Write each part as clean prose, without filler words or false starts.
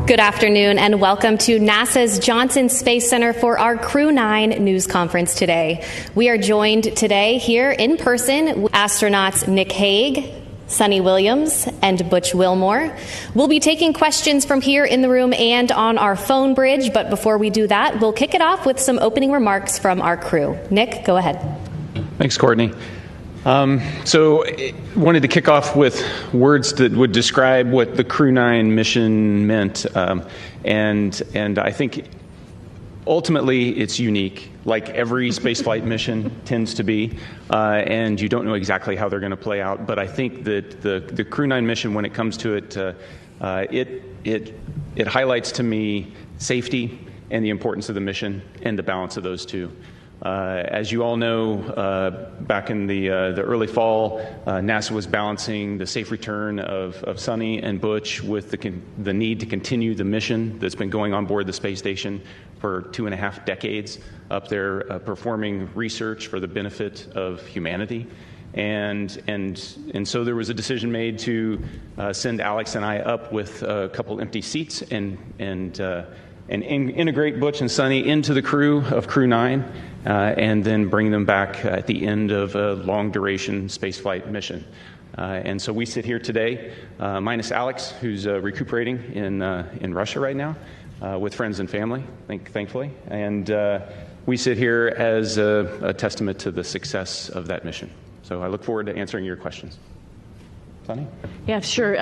Good afternoon and welcome to NASA's Johnson Space Center for our Crew-9 news conference today. We are joined today here in person with astronauts Nick Hague, Sunny Williams, and Butch Wilmore. We'll be taking questions from here in the room and on our phone bridge, but before we do that, we'll kick it off with some opening remarks from our crew. Nick, go ahead. Thanks, Courtney. Wanted to kick off with words that would describe what the Crew-9 mission meant, and I think ultimately it's unique, like every spaceflight mission tends to be, and you don't know exactly how they're going to play out. But I think that the Crew-9 mission, when it comes to it, it highlights to me safety and the importance of the mission and the balance of those two. As you all know, back in the early fall, NASA was balancing the safe return of Sunny and Butch with the need to continue the mission that's been going on board the space station for 2.5 decades up there, performing research for the benefit of humanity. And so there was a decision made to send Alex and I up with a couple empty seats and integrate Butch and Sunny into the crew of Crew-9, and then bring them back at the end of a long-duration spaceflight mission. And so we sit here today, minus Alex, who's recuperating in Russia right now with friends and family, thankfully. And we sit here as a testament to the success of that mission. So I look forward to answering your questions. Sunny? Yeah, sure.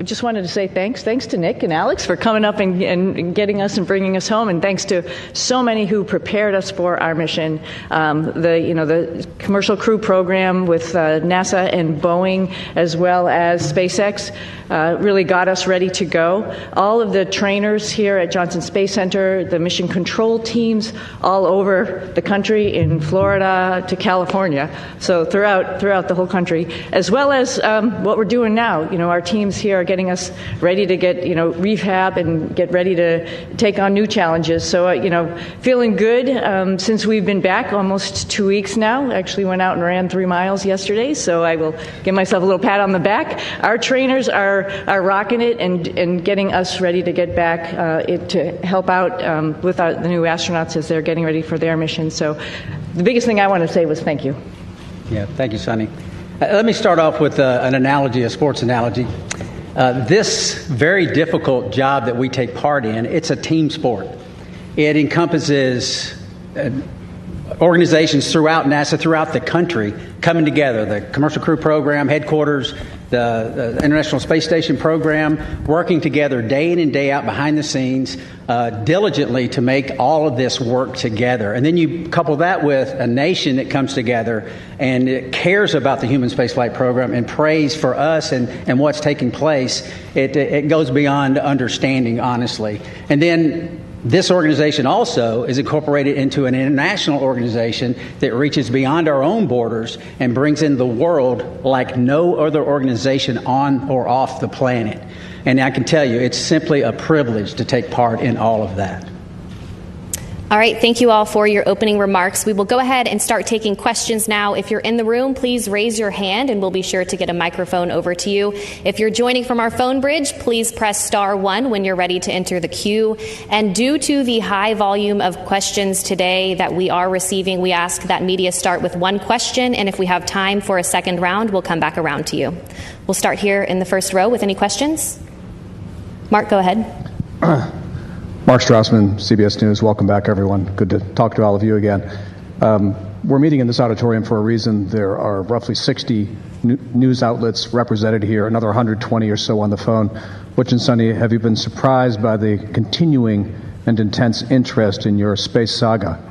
Just wanted to say thanks to Nick and Alex for coming up and getting us and bringing us home, and thanks to so many who prepared us for our mission. The Commercial Crew Program with NASA and Boeing, as well as SpaceX, really got us ready to go. All of the trainers here at Johnson Space Center, the mission control teams all over the country, in Florida to California, so throughout the whole country, as well as what we're doing now. Our teams here are getting us ready to get, rehab and get ready to take on new challenges. So, feeling good since we've been back almost 2 weeks now. Actually went out and ran 3 miles yesterday, so I will give myself a little pat on the back. Our trainers are rocking it and getting us ready to get back to help out with the new astronauts as they're getting ready for their mission. So the biggest thing I want to say was thank you. Yeah, thank you, Sunny. Let me start off with an analogy, a sports analogy. This very difficult job that we take part in, it's a team sport. It encompasses organizations throughout NASA, throughout the country, coming together. The Commercial Crew Program, headquarters, the International Space Station program, working together day in and day out behind the scenes, diligently to make all of this work together. And then you couple that with a nation that comes together and it cares about the human spaceflight program and prays for us and what's taking place. It goes beyond understanding, honestly. And then this organization also is incorporated into an international organization that reaches beyond our own borders and brings in the world like no other organization on or off the planet. And I can tell you, it's simply a privilege to take part in all of that. All right, thank you all for your opening remarks. We will go ahead and start taking questions now. If you're in the room, please raise your hand and we'll be sure to get a microphone over to you. If you're joining from our phone bridge, please press *1 when you're ready to enter the queue. And due to the high volume of questions today that we are receiving, we ask that media start with one question, and if we have time for a second round, we'll come back around to you. We'll start here in the first row with any questions. Mark, go ahead. Mark Strassman, CBS News. Welcome back, everyone. Good to talk to all of you again. We're meeting in this auditorium for a reason. There are roughly 60 news outlets represented here, another 120 or so on the phone. Butch and Sunny, have you been surprised by the continuing and intense interest in your space saga?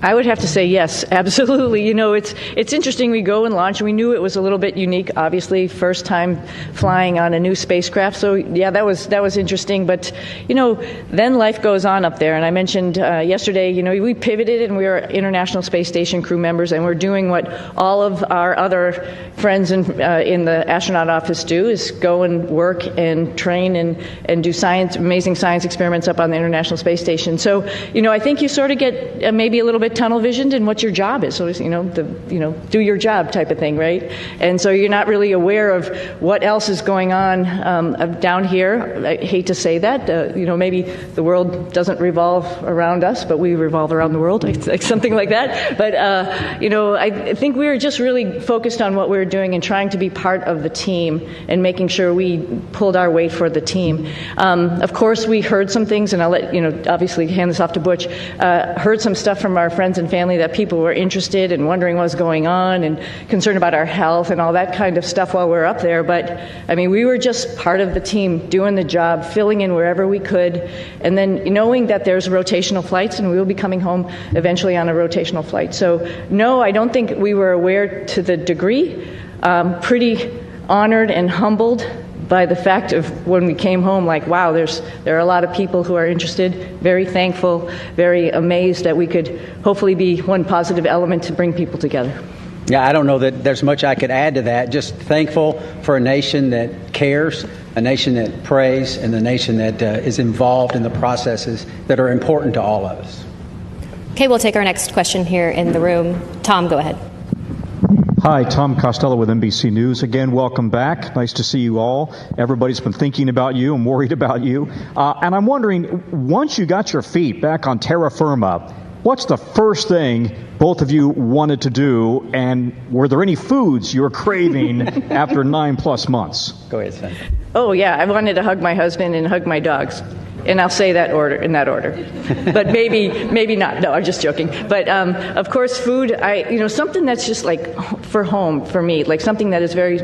I would have to say yes, absolutely. It's interesting. We go and launch. We knew it was a little bit unique, obviously, first time flying on a new spacecraft. So yeah, that was interesting. But then life goes on up there. And I mentioned yesterday, we pivoted and we are International Space Station crew members, and we're doing what all of our other friends in the astronaut office do: is go and work and train and do amazing science experiments up on the International Space Station. So I think you sort of get maybe a little bit bit tunnel visioned in what your job is. So, do your job type of thing, right? And so you're not really aware of what else is going on down here. I hate to say that. Maybe the world doesn't revolve around us, but we revolve around the world, like something like that. But, I think we were just really focused on what we were doing and trying to be part of the team and making sure we pulled our weight for the team. Of course, we heard some things, and I'll let, obviously hand this off to Butch, heard some stuff from our friends and family that people were interested and wondering what was going on and concerned about our health and all that kind of stuff while we were up there. But, we were just part of the team, doing the job, filling in wherever we could, and then knowing that there's rotational flights and we will be coming home eventually on a rotational flight. So, no, I don't think we were aware to the degree. Pretty honored and humbled by the fact of when we came home, like, wow, there are a lot of people who are interested, very thankful, very amazed that we could hopefully be one positive element to bring people together. Yeah, I don't know that there's much I could add to that. Just thankful for a nation that cares, a nation that prays, and a nation that is involved in the processes that are important to all of us. Okay, we'll take our next question here in the room. Tom, go ahead. Hi, Tom Costello with NBC News. Again, welcome back. Nice to see you all. Everybody's been thinking about you and worried about you. And I'm wondering, once you got your feet back on terra firma, what's the first thing both of you wanted to do? And were there any foods you were craving after 9+ months? Go ahead, Sunita. Oh, yeah, I wanted to hug my husband and hug my dogs. And I'll say that in that order. But maybe not. No, I'm just joking. But of course, food, something that's just like for home for me, like something that is very,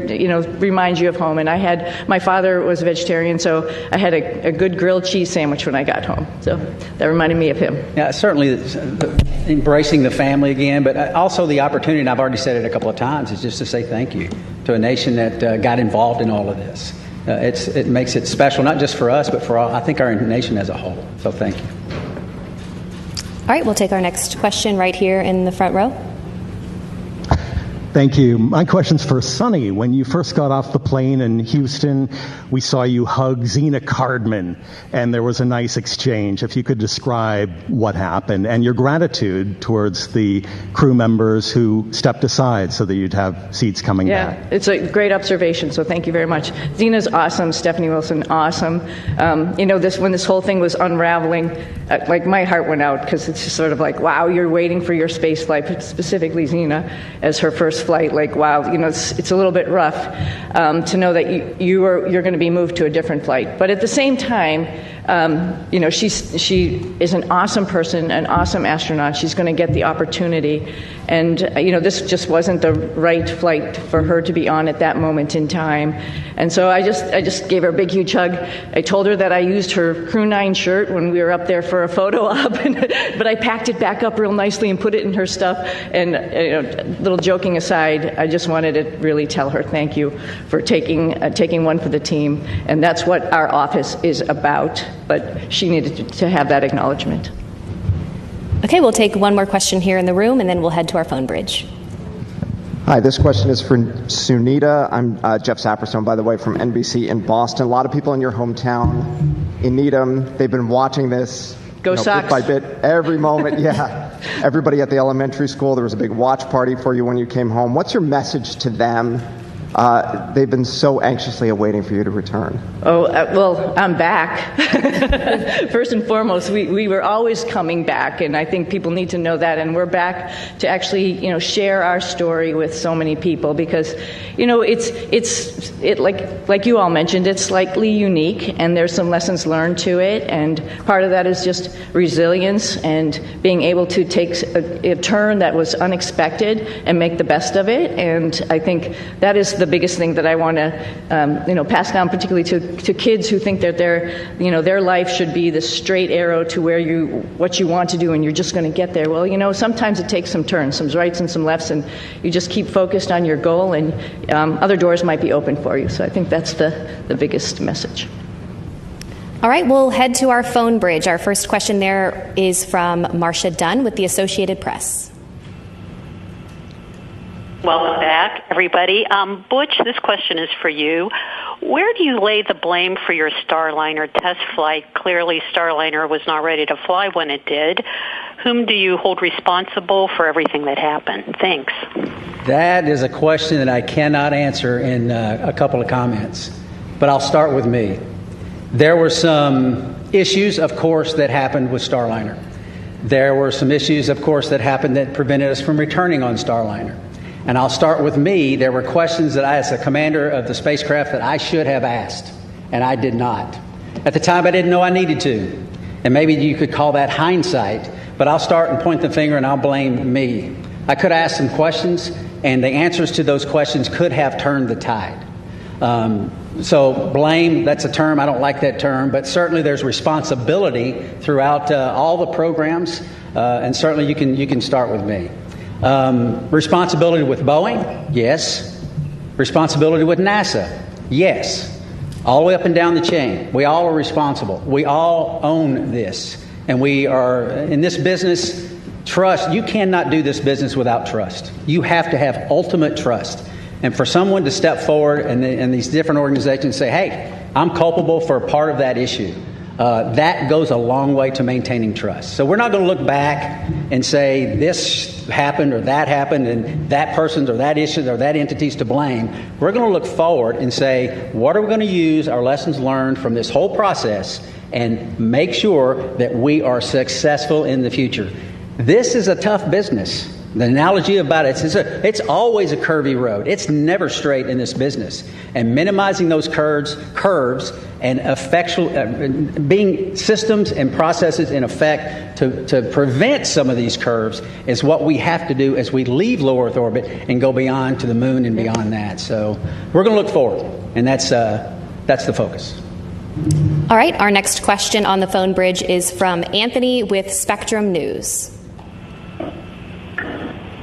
reminds you of home. And my father was a vegetarian, so I had a good grilled cheese sandwich when I got home. So that reminded me of him. Yeah, certainly embracing the family again, but also the opportunity, and I've already said it a couple of times, is just to say thank you to a nation that got involved in all of this. It makes it special, not just for us, but for I think our nation as a whole. So thank you. All right, we'll take our next question right here in the front row. Thank you. My question's for Sunny. When you first got off the plane in Houston, we saw you hug Zena Cardman, and there was a nice exchange. If you could describe what happened and your gratitude towards the crew members who stepped aside so that you'd have seats coming back. Yeah, it's a great observation, so thank you very much. Zena's awesome. Stephanie Wilson, awesome. When this whole thing was unraveling, like my heart went out because it's just sort of like, wow, you're waiting for your space flight, specifically Zena, as her first flight. Like, wow, it's a little bit rough to know that you're going to be moved to a different flight. But at the same time, she is an awesome person, an awesome astronaut. She's going to get the opportunity. And, this just wasn't the right flight for her to be on at that moment in time. And so I just gave her a big, huge hug. I told her that I used her Crew-9 shirt when we were up there for a photo op, but I packed it back up real nicely and put it in her stuff. And, little joking aside, I just wanted to really tell her thank you for taking one for the team. And that's what our office is about. But she needed to have that acknowledgement. Okay, we'll take one more question here in the room, and then we'll head to our phone bridge. Hi, this question is for Sunita. I'm Jeff Saperstone, by the way, from NBC in Boston. A lot of people in your hometown in Needham, they've been watching this Go Sox. bit by bit, every moment. Yeah, everybody at the elementary school, there was a big watch party for you when you came home. What's your message to them? They've been so anxiously awaiting for you to return. Well, I'm back. First and foremost, we were always coming back, and I think people need to know that. And we're back to actually, share our story with so many people because, it's like you all mentioned, it's slightly unique, and there's some lessons learned to it. And part of that is just resilience and being able to take a turn that was unexpected and make the best of it. And I think that is the biggest thing that I want to, pass down, particularly to kids who think that their life should be the straight arrow to what you want to do, and you're just going to get there. Well, sometimes it takes some turns, some rights and some lefts, and you just keep focused on your goal, and other doors might be open for you. So I think that's the biggest message. All right, we'll head to our phone bridge. Our first question there is from Marcia Dunn with the Associated Press. Welcome back, everybody. Butch, this question is for you. Where do you lay the blame for your Starliner test flight? Clearly, Starliner was not ready to fly when it did. whom do you hold responsible for everything that happened? Thanks. That is a question that I cannot answer in a couple of comments, but I'll start with me. There were some issues, of course, that happened with Starliner. There were some issues, of course, that happened that prevented us from returning on Starliner. And I'll start with me. There were questions that I, as a commander of the spacecraft, that I should have asked, and I did not. At the time, I didn't know I needed to. And maybe you could call that hindsight, but I'll start and point the finger and I'll blame me. I could ask some questions, and the answers to those questions could have turned the tide. So blame, that's a term, I don't like that term, but certainly there's responsibility throughout all the programs, and certainly you can start with me. Responsibility with Boeing, yes. Responsibility with NASA, yes. All the way up and down the chain. We all are responsible. We all own this. And we are, in this business, trust. You cannot do this business without trust. You have to have ultimate trust. And for someone to step forward and these different organizations say, hey, I'm culpable for a part of that issue, that goes a long way to maintaining trust. So we're not going to look back and say this happened or that happened and that person's or that issue or that entity's to blame. We're going to look forward and say, what are we going to use our lessons learned from this whole process and make sure that we are successful in the future. This is a tough business. The analogy about it is it's always a curvy road. It's never straight in this business. And minimizing those curves and being systems and processes in effect to prevent some of these curves is what we have to do as we leave low Earth orbit and go beyond to the moon and beyond that. So we're going to look forward, and that's the focus. All right, our next question on the phone bridge is from Anthony with Spectrum News.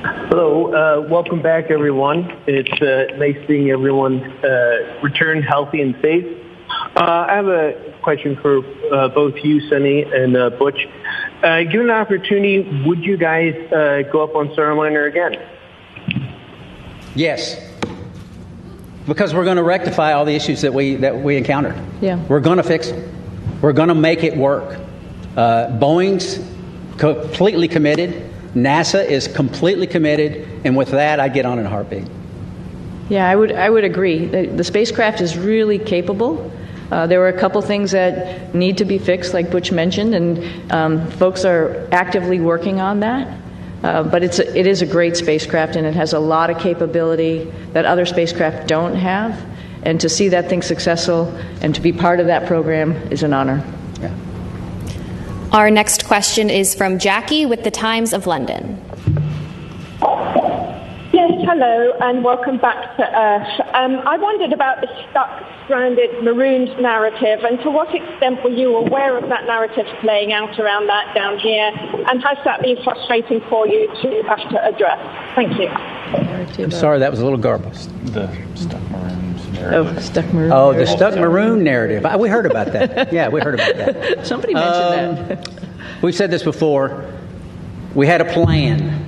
Hello, welcome back, everyone. It's nice seeing everyone return healthy and safe. I have a question for both you, Sunny, and Butch. Given the opportunity, would you guys go up on Starliner again? Yes, because we're going to rectify all the issues that we encountered. Yeah, we're going to fix them. We're going to make it work. Boeing's completely committed. NASA is completely committed, and with that, I get on in a heartbeat. Yeah, I would agree. The spacecraft is really capable. There were a couple things that need to be fixed, like Butch mentioned, and folks are actively working on that. But it is a great spacecraft, and it has a lot of capability that other spacecraft don't have. And to see that thing successful and to be part of that program is an honor. Yeah. Our next question is from Jackie with the Times of London. Yes, hello, and welcome back to Earth. I wondered about the stuck, stranded, marooned narrative, and to what extent were you aware of that narrative playing out around that down here, and has that been frustrating for you to have to address? Thank you. I'm sorry, that was a little garbled. The stuck maroons narrative. Oh, stuck maroon. Oh, the stuck maroon narrative. We heard about that. Yeah, we heard about that. Somebody mentioned that. We've said this before. We had a plan,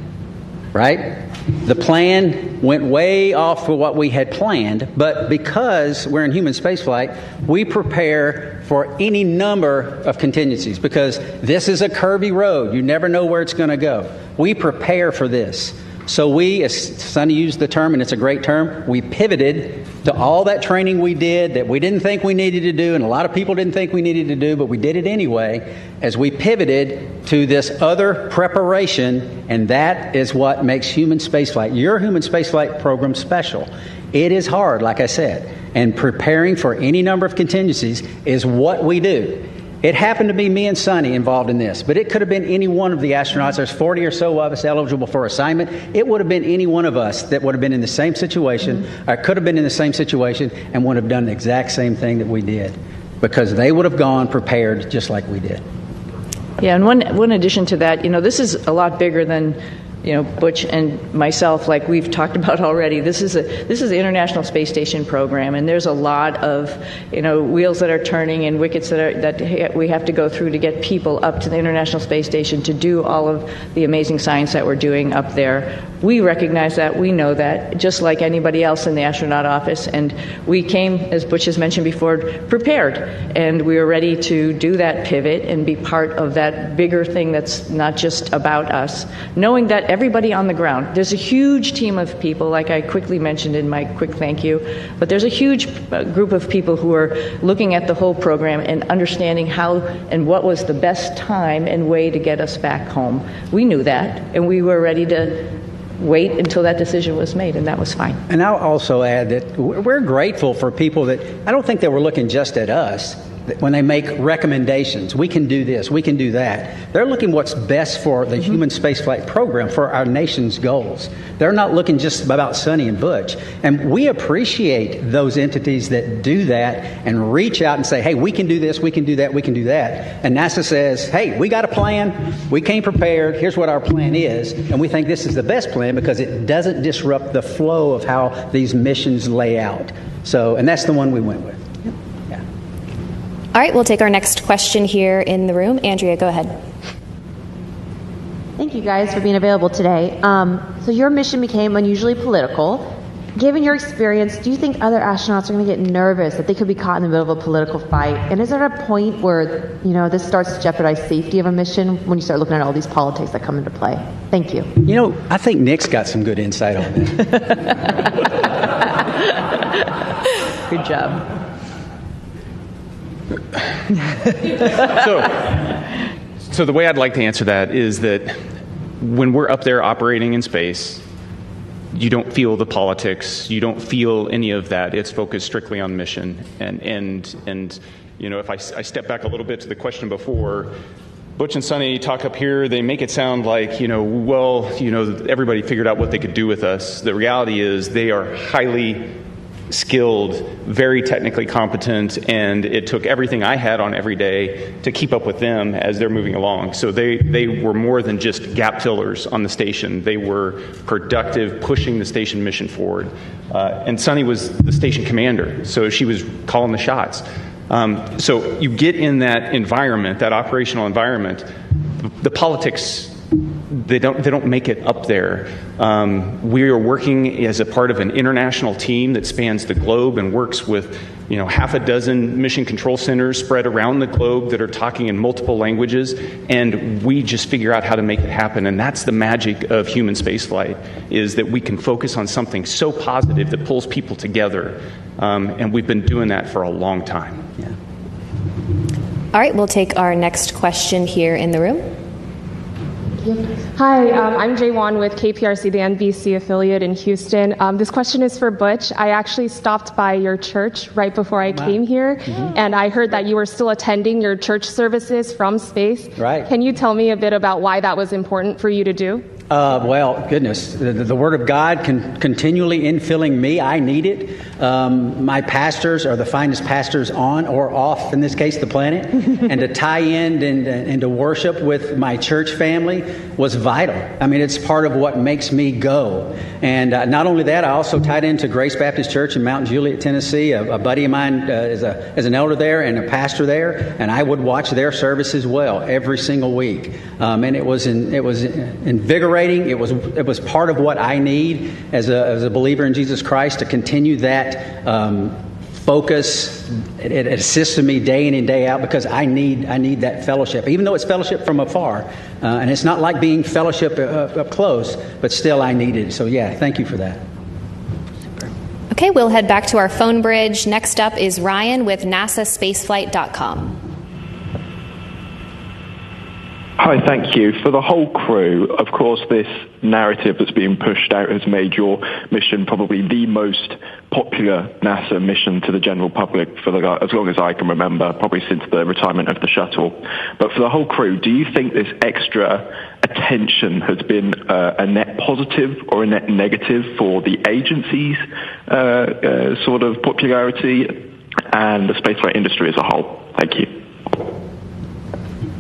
right? The plan went way off for what we had planned, but because we're in human spaceflight, we prepare for any number of contingencies because this is a curvy road. You never know where it's going to go. We prepare for this. So we, as Sunny used the term, and it's a great term, we pivoted to all that training we did that we didn't think we needed to do, and a lot of people didn't think we needed to do, but we did it anyway, as we pivoted to this other preparation, and that is what makes human spaceflight, your human spaceflight program, special. It is hard, like I said, and preparing for any number of contingencies is what we do. It happened to be me and Sunny involved in this, but it could have been any one of the astronauts. There's 40 or so of us eligible for assignment. It would have been any one of us that would have been in the same situation, or could have been in the same situation, and would have done the exact same thing that we did, because they would have gone prepared just like we did. Yeah, and one addition to that, this is a lot bigger than Butch and myself, like we've talked about already, this is the International Space Station program, and there's a lot of wheels that are turning and wickets that we have to go through to get people up to the International Space Station to do all of the amazing science that we're doing up there. We recognize that, we know that, just like anybody else in the astronaut office, and we came, as Butch has mentioned before, prepared, and we were ready to do that pivot and be part of that bigger thing that's not just about us, knowing that everybody on the ground, there's a huge team of people, like I quickly mentioned in my quick thank you, but there's a huge group of people who are looking at the whole program and understanding how and what was the best time and way to get us back home. We knew that, and we were ready to wait until that decision was made, and that was fine. And I'll also add that we're grateful for people that, I don't think they were looking just at us when they make recommendations. We can do this, we can do that. They're looking what's best for the human spaceflight program, for our nation's goals. They're not looking just about Sunny and Butch. And we appreciate those entities that do that and reach out and say, hey, we can do this, we can do that, we can do that. And NASA says, hey, we got a plan, we came prepared, here's what our plan is, and we think this is the best plan because it doesn't disrupt the flow of how these missions lay out. So, and that's the one we went with. All right, we'll take our next question here in the room. Andrea, go ahead. Thank you guys for being available today. So your mission became unusually political. Given your experience, do you think other astronauts are going to get nervous that they could be caught in the middle of a political fight? And is there a point where, this starts to jeopardize safety of a mission when you start looking at all these politics that come into play? Thank you. I think Nick's got some good insight on that. Good job. So the way I'd like to answer that is that when we're up there operating in space, you don't feel the politics, you don't feel any of that. It's focused strictly on mission. And if I step back a little bit to the question before, Butch and Sunny talk up here, they make it sound like, everybody figured out what they could do with us. The reality is they are highly skilled, very technically competent, and it took everything I had on every day to keep up with them as they're moving along. So they were more than just gap fillers on the station. They were productive, pushing the station mission forward. And Sunny was the station commander, so she was calling the shots. So you get in that environment, that operational environment, the politics, they don't make it up there. We are working as a part of an international team that spans the globe and works with half a dozen mission control centers spread around the globe that are talking in multiple languages, and we just figure out how to make it happen. And that's the magic of human spaceflight, is that we can focus on something so positive that pulls people together, and we've been doing that for a long time. Yeah. All right, we'll take our next question here in the room. Hi, I'm Jay Wan with KPRC, the NBC affiliate in Houston. This question is for Butch. I actually stopped by your church right before I came here, and I heard that you were still attending your church services from space. Right. Can you tell me a bit about why that was important for you to do? Well, goodness, the Word of God continually infilling me. I need it. My pastors are the finest pastors on or off, in this case, the planet. And to tie in and to worship with my church family was vital. I mean, it's part of what makes me go. And not only that, I also tied into Grace Baptist Church in Mount Juliet, Tennessee. A buddy of mine is an elder there and a pastor there, and I would watch their service as well every single week. And it was invigorating. It was part of what I need as a believer in Jesus Christ to continue that focus. It assists me day in and day out because I need that fellowship, even though it's fellowship from afar, and it's not like being fellowship up close, but still I need it. So yeah, thank you for that. Okay, we'll head back to our phone bridge. Next up is Ryan with NASAspaceflight.com. Hi, thank you. For the whole crew, of course, this narrative that's being pushed out has made your mission probably the most popular NASA mission to the general public for as long as I can remember, probably since the retirement of the shuttle. But for the whole crew, do you think this extra attention has been a net positive or a net negative for the agency's sort of popularity and the spaceflight industry as a whole? Thank you.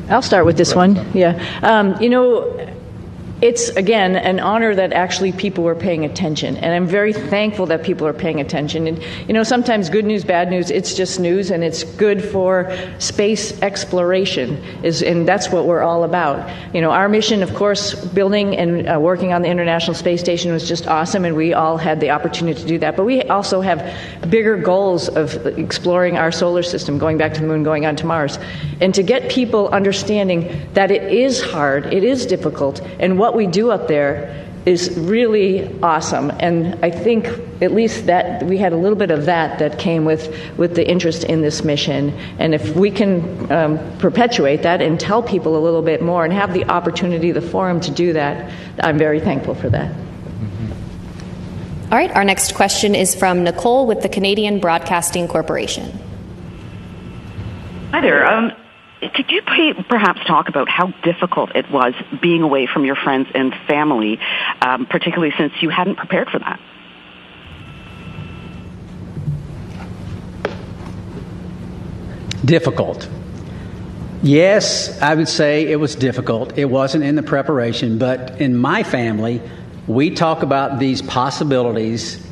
I'll start with this one. Yeah. it's, again, an honor that actually people were paying attention. And I'm very thankful that people are paying attention. And, sometimes good news, bad news, it's just news, and it's good for space exploration, and that's what we're all about. Our mission, of course, building and working on the International Space Station was just awesome, and we all had the opportunity to do that. But we also have bigger goals of exploring our solar system, going back to the moon, going on to Mars. And to get people understanding that it is hard, it is difficult, and what we do up there is really awesome. And I think at least that we had a little bit of that came with the interest in this mission. And if we can perpetuate that and tell people a little bit more and have the opportunity, the forum to do that, I'm very thankful for that. All right, our next question is from Nicole with the Canadian Broadcasting Corporation. Hi there. Could you perhaps talk about how difficult it was being away from your friends and family, particularly since you hadn't prepared for that? Difficult. Yes, I would say it was difficult. It wasn't in the preparation, but in my family, we talk about these possibilities.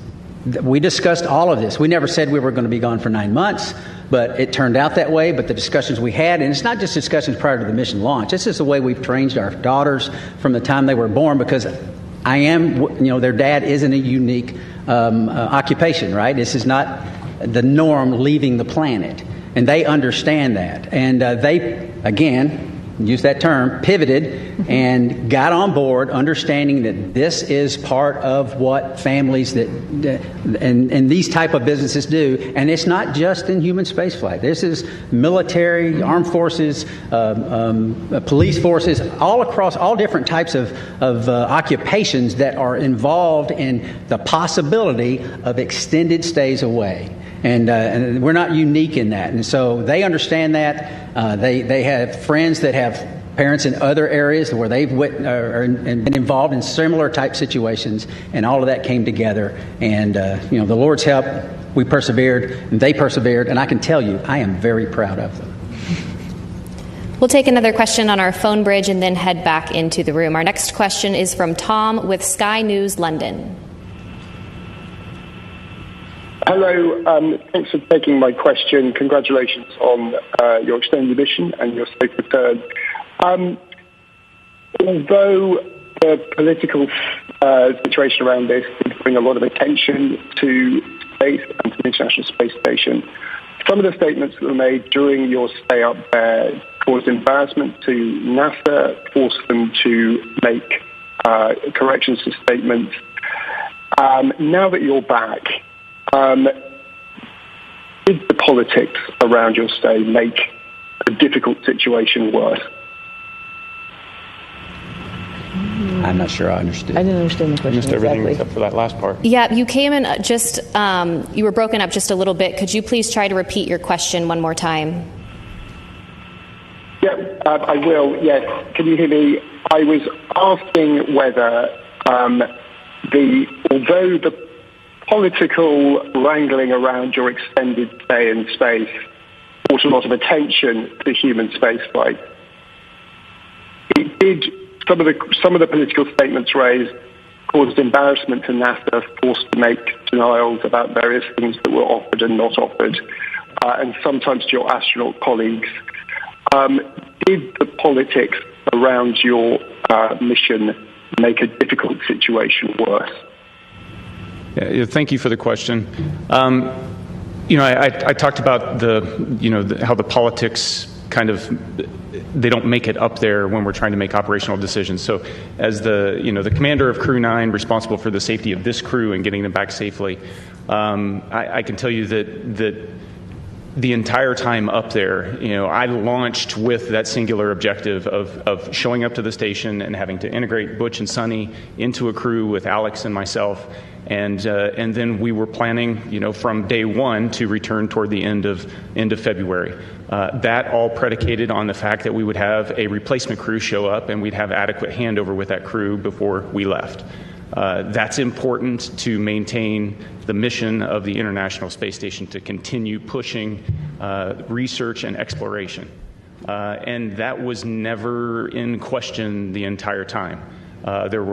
We discussed all of this. We never said we were going to be gone for 9 months, but it turned out that way. But the discussions we had, and it's not just discussions prior to the mission launch. This is the way we've trained our daughters from the time they were born, because their dad isn't a unique occupation, right? This is not the norm leaving the planet. And they understand that. And they, again, use that term, pivoted and got on board, understanding that this is part of what families and these type of businesses do. And it's not just in human spaceflight. This is military, armed forces, police forces, all across all different types of occupations that are involved in the possibility of extended stays away. And we're not unique in that. And so they understand that. They have friends that have parents in other areas where they've been involved in similar type situations, and all of that came together. And, the Lord's help, we persevered, and they persevered, and I can tell you, I am very proud of them. We'll take another question on our phone bridge and then head back into the room. Our next question is from Tom with Sky News London. Hello, thanks for taking my question. Congratulations on your extended mission and your safe return. Although the political situation around this did bring a lot of attention to space and to the International Space Station, some of the statements that were made during your stay up there caused embarrassment to NASA, forced them to make corrections to statements. Now that you're back, did the politics around your stay make a difficult situation worse? I'm not sure I understood. I didn't understand the question. Missed everything except for that last part. Yeah, you came in you were broken up just a little bit. Could you please try to repeat your question one more time? Yeah, I will. Yes. Can you hear me? I was asking whether although the political wrangling around your extended stay in space brought a lot of attention to human spaceflight, it did. Some of the political statements raised caused embarrassment to NASA, forced to make denials about various things that were offered and not offered, and sometimes to your astronaut colleagues. Did the politics around your mission make a difficult situation worse? Yeah, thank you for the question. I talked about how the politics kind of, they don't make it up there when we're trying to make operational decisions. So as the commander of Crew-9, responsible for the safety of this crew and getting them back safely, I can tell you that the entire time up there, I launched with that singular objective of showing up to the station and having to integrate Butch and Sunny into a crew with Alex and myself. And then we were planning, from day one to return toward the end of February. That all predicated on the fact that we would have a replacement crew show up and we'd have adequate handover with that crew before we left. That's important to maintain the mission of the International Space Station, to continue pushing research and exploration. And that was never in question the entire time. There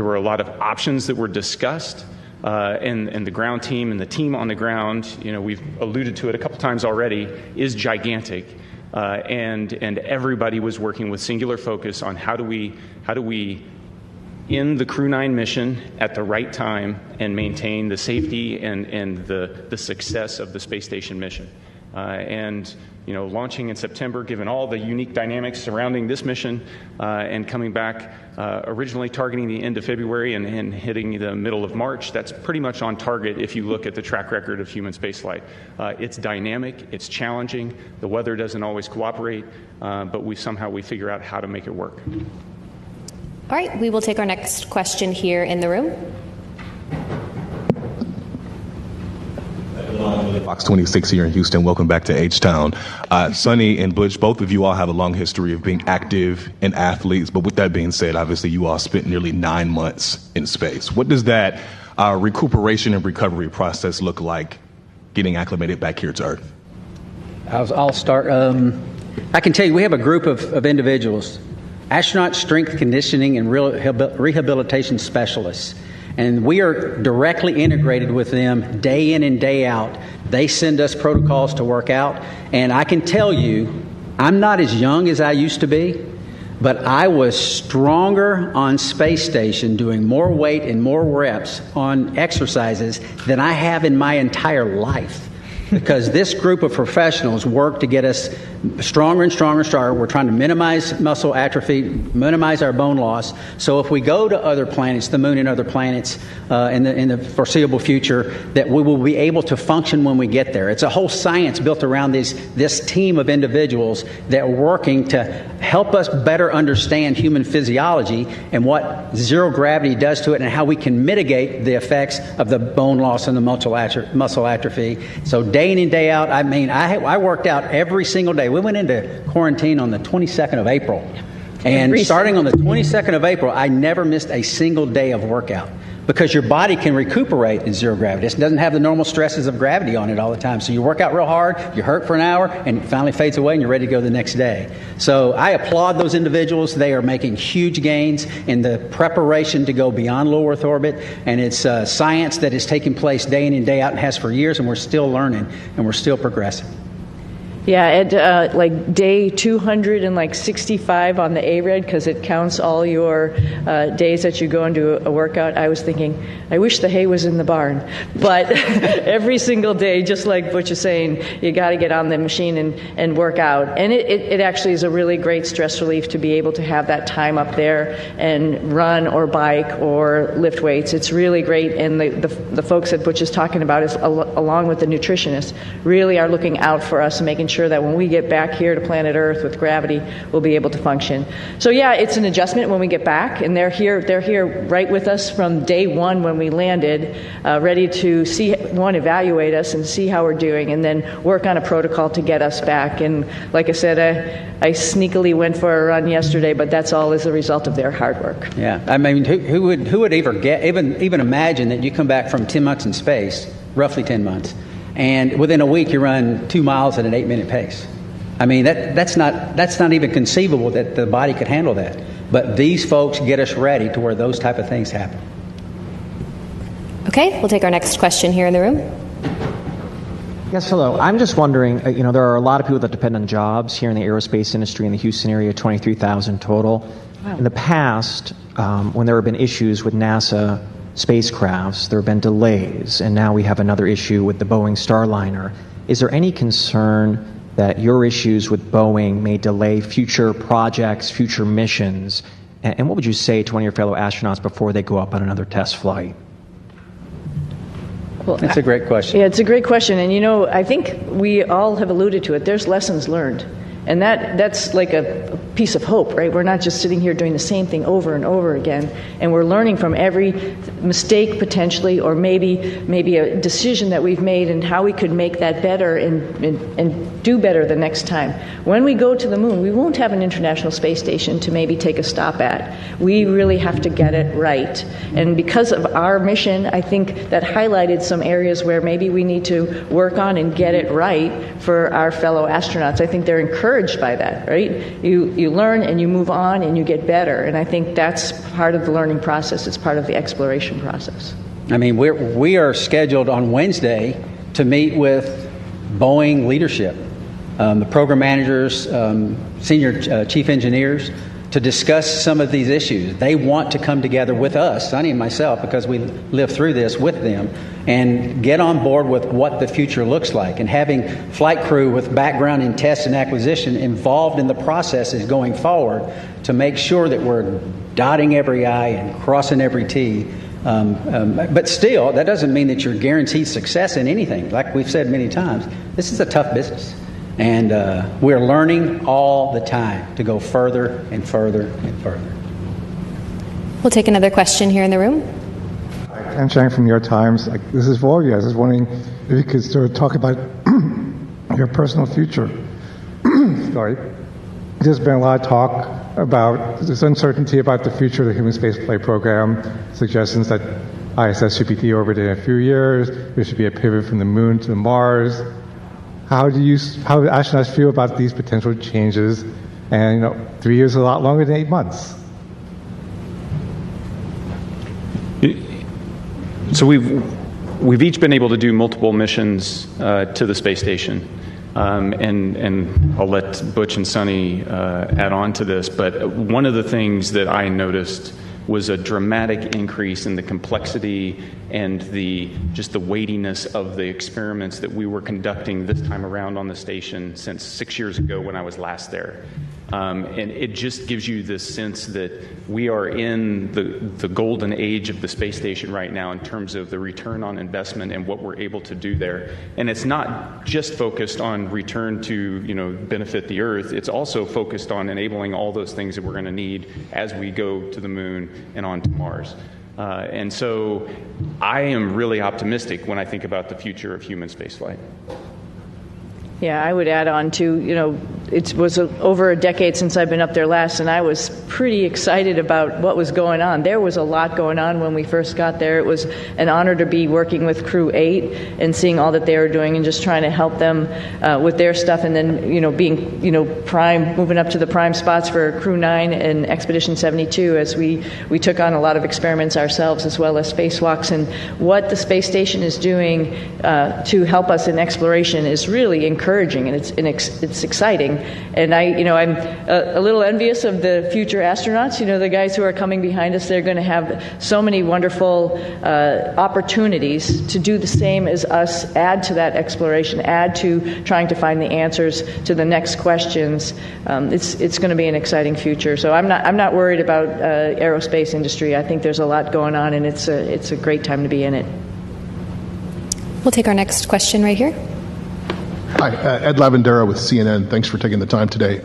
were a lot of options that were discussed, and the ground team and the team on the ground, we've alluded to it a couple times already, is gigantic, and everybody was working with singular focus on how do we end the Crew-9 mission at the right time and maintain the safety and the success of the space station mission. Launching in September, given all the unique dynamics surrounding this mission, and coming back originally targeting the end of February and hitting the middle of March, that's pretty much on target if you look at the track record of human spaceflight. It's dynamic, it's challenging, the weather doesn't always cooperate, but we figure out how to make it work. All right, we will take our next question here in the room. Fox 26 here in Houston. Welcome back to H-Town. Sunny and Butch, both of you all have a long history of being active and athletes, but with that being said, obviously you all spent nearly 9 months in space. What does that recuperation and recovery process look like getting acclimated back here to Earth? I'll start. I can tell you we have a group of individuals, astronaut strength conditioning and rehabilitation specialists. And we are directly integrated with them day in and day out. They send us protocols to work out. And I can tell you, I'm not as young as I used to be, but I was stronger on space station doing more weight and more reps on exercises than I have in my entire life. Because this group of professionals work to get us stronger and stronger and stronger. We're trying to minimize muscle atrophy, minimize our bone loss. So if we go to other planets, the moon and other planets in the foreseeable future, that we will be able to function when we get there. It's a whole science built around this team of individuals that are working to help us better understand human physiology and what zero gravity does to it and how we can mitigate the effects of the bone loss and the muscle atrophy. So day in and day out, I worked out every single day. We went into quarantine on the 22nd of April. And starting on the 22nd of April, I never missed a single day of workout because your body can recuperate in zero gravity. It doesn't have the normal stresses of gravity on it all the time. So you work out real hard, you hurt for an hour, and it finally fades away and you're ready to go the next day. So I applaud those individuals. They are making huge gains in the preparation to go beyond low Earth orbit. And it's science that is taking place day in and day out and has for years, and we're still learning and we're still progressing. Yeah, at like day 265 on the ARED, because it counts all your days that you go into a workout, I was thinking, I wish the hay was in the barn. But every single day, just like Butch is saying, you got to get on the machine and work out. And it actually is a really great stress relief to be able to have that time up there and run or bike or lift weights. It's really great. And the folks that Butch is talking about, is along with the nutritionists, really are looking out for us and making sure that when we get back here to planet Earth with gravity, we'll be able to function. So yeah, it's an adjustment when we get back, and they're here right with us from day one when we landed, ready to evaluate us and see how we're doing, and then work on a protocol to get us back. And like I said, I sneakily went for a run yesterday, but that's all as a result of their hard work. Yeah, I mean, who would even imagine that you come back from 10 months in space, roughly 10 months, and within a week you run 2 miles at an 8-minute pace. I mean, that's not even conceivable that the body could handle that. But these folks get us ready to where those type of things happen. Okay, we'll take our next question here in the room. Yes, hello. I'm just wondering, there are a lot of people that depend on jobs here in the aerospace industry in the Houston area, 23,000 total. Wow. In the past, when there have been issues with NASA spacecrafts, there have been delays, and now we have another issue with the Boeing Starliner. Is there any concern that your issues with Boeing may delay future projects, future missions? And what would you say to one of your fellow astronauts before they go up on another test flight? Well, that's a great question. Yeah, it's a great question. And, I think we all have alluded to it. There's lessons learned. And that's like a piece of hope, right? We're not just sitting here doing the same thing over and over again, and we're learning from every mistake potentially, or maybe a decision that we've made and how we could make that better and do better the next time. When we go to the moon, we won't have an International Space Station to maybe take a stop at. We really have to get it right. And because of our mission, I think that highlighted some areas where maybe we need to work on and get it right for our fellow astronauts. I think they're encouraged by that, right? You you learn and you move on and you get better. And I think that's part of the learning process. It's part of the exploration process. I mean, we are scheduled on Wednesday to meet with Boeing leadership, the program managers, senior chief engineers, to discuss some of these issues. They want to come together with us, Sonny and myself, because we live through this with them, and get on board with what the future looks like. And having flight crew with background in test and acquisition involved in the processes going forward to make sure that we're dotting every I and crossing every T. But still, that doesn't mean that you're guaranteed success in anything. Like we've said many times, this is a tough business. And we're learning all the time to go further and further and further. We'll take another question here in the room. I'm Chang from New York Times. This is for you. I was just wondering if you could sort of talk about your personal future. Sorry. There's been a lot of talk about this uncertainty about the future of the human spaceflight program, suggestions that ISS should be deorbited in a few years, there should be a pivot from the moon to Mars. How do astronauts feel about these potential changes? And 3 years is a lot longer than 8 months. So we've each been able to do multiple missions to the space station, and I'll let Butch and Sunny add on to this. But one of the things that I noticed was a dramatic increase in the complexity and the weightiness of the experiments that we were conducting this time around on the station since 6 years ago when I was last there. And it just gives you this sense that we are in the golden age of the space station right now in terms of the return on investment and what we're able to do there. And it's not just focused on return to benefit the Earth. It's also focused on enabling all those things that we're going to need as we go to the moon and on to Mars. And so I am really optimistic when I think about the future of human spaceflight. Yeah, I would add on to, it was over a decade since I've been up there last, and I was pretty excited about what was going on. There was a lot going on when we first got there. It was an honor to be working with Crew-9 and seeing all that they were doing and just trying to help them with their stuff, and then, being, prime, moving up to the prime spots for Crew-9 and Expedition 72 as we took on a lot of experiments ourselves as well as spacewalks. And what the space station is doing to help us in exploration is really encouraging, and it's exciting. And I'm a little envious of the future astronauts. The guys who are coming behind us, they're going to have so many wonderful opportunities to do the same as us, add to that exploration, add to trying to find the answers to the next questions. It's going to be an exciting future. So I'm not worried about aerospace industry. I think there's a lot going on, and it's a great time to be in it. We'll take our next question right here. Hi, Ed Lavandera with CNN. Thanks for taking the time today.